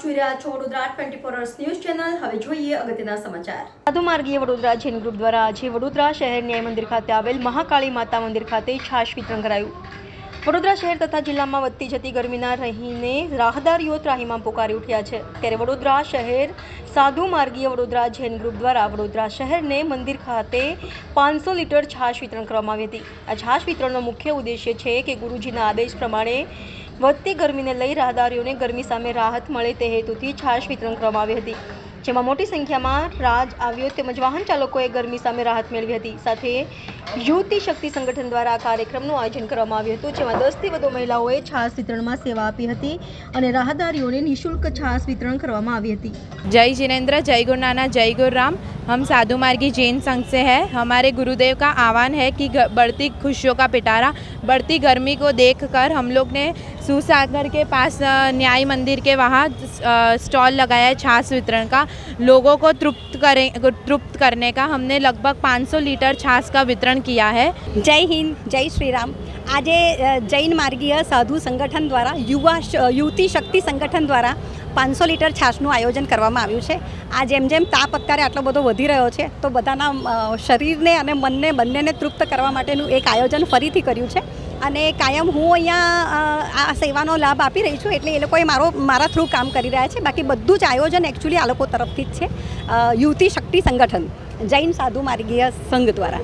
જોઈ રહ્યા છો વડોદરા 24 અવર્સ ન્યૂઝ ચેનલ। હવે જોઈએ અગત્યના સમાચાર। સાધુ માર્ગીય વડોદરા જૈન ગ્રુપ દ્વારા આજે વડોદરા શહેર ન્યાય મંદિર ખાતે આવેલ મહાકાળી માતા મંદિર ખાતે છાશ વિતરણ કરાયું। વડોદરા શહેર તથા જિલ્લામાં વધતી જતી ગરમીના રહીને રાહદારીઓ ત્રાહિમામ પોકારી ઉઠ્યા છે, ત્યારે વડોદરા શહેર સાધુ માર્ગીય વડોદરા જૈન ગ્રુપ દ્વારા વડોદરા શહેરને મંદિર ખાતે 500 લીટર છાશ વિતરણ કરવામાં આવી હતી। આ છાશ વિતરણનો મુખ્ય ઉદ્દેશ્ય છે કે ગુરુજીના આદેશ પ્રમાણે વધતી ગરમીને લઈ રાહદારીઓને ગરમી સામે રાહત મળે તે હેતુથી છાશ વિતરણ કરવામાં આવી હતી, જેમાં મોટી સંખ્યામાં રાજ આવ્યો તેમજ વાહન ચાલકોએ ગરમી સામે રાહત મેળવી હતી। સાથે યુવતી શક્તિ સંગઠન દ્વારા આ કાર્યક્રમનું આયોજન કરવામાં આવ્યું હતું, જેમાં 10થી વધુ મહિલાઓએ છાશ વિતરણમાં સેવા આપી હતી અને રાહદારીઓને નિઃશુલ્ક છાશ વિતરણ કરવામાં આવી હતી। जय जिनेन्द्र, जय गुरु नानक, जय गुरु राम। हम साधु मार्गी जैन संघ से हैं। हमारे गुरुदेव का आह्वान है कि बढ़ती खुशियों का पिटारा, बढ़ती गर्मी को देखकर हम लोग ने सूसागर के पास न्याय मंदिर के वहाँ स्टॉल लगाया है छाछ वितरण का। लोगों को तृप्त करने का हमने लगभग 500 लीटर छाछ का वितरण किया है। जय हिंद, जय श्री राम। आज जैन मार्गीय साधु संगठन द्वारा युवती शक्ति संगठन द्वारा 500 લીટર છાશનું આયોજન કરવામાં આવ્યું છે। આ જેમ તાપ અત્યારે આટલો બધો વધી રહ્યો છે, તો બધાના શરીરને અને મનને બંનેને તૃપ્ત કરવા માટેનું એક આયોજન ફરીથી કર્યું છે અને કાયમ હું અહીંયા આ સેવાનો લાભ આપી રહી છું, એટલે એ લોકોએ મારા થ્રુ કામ કરી રહ્યા છે। બાકી બધું જ આયોજન એકચ્યુઅલી આ લોકો તરફથી જ છે, યુવતી શક્તિ સંગઠન જૈન સાધુ માર્ગીય સંઘ દ્વારા।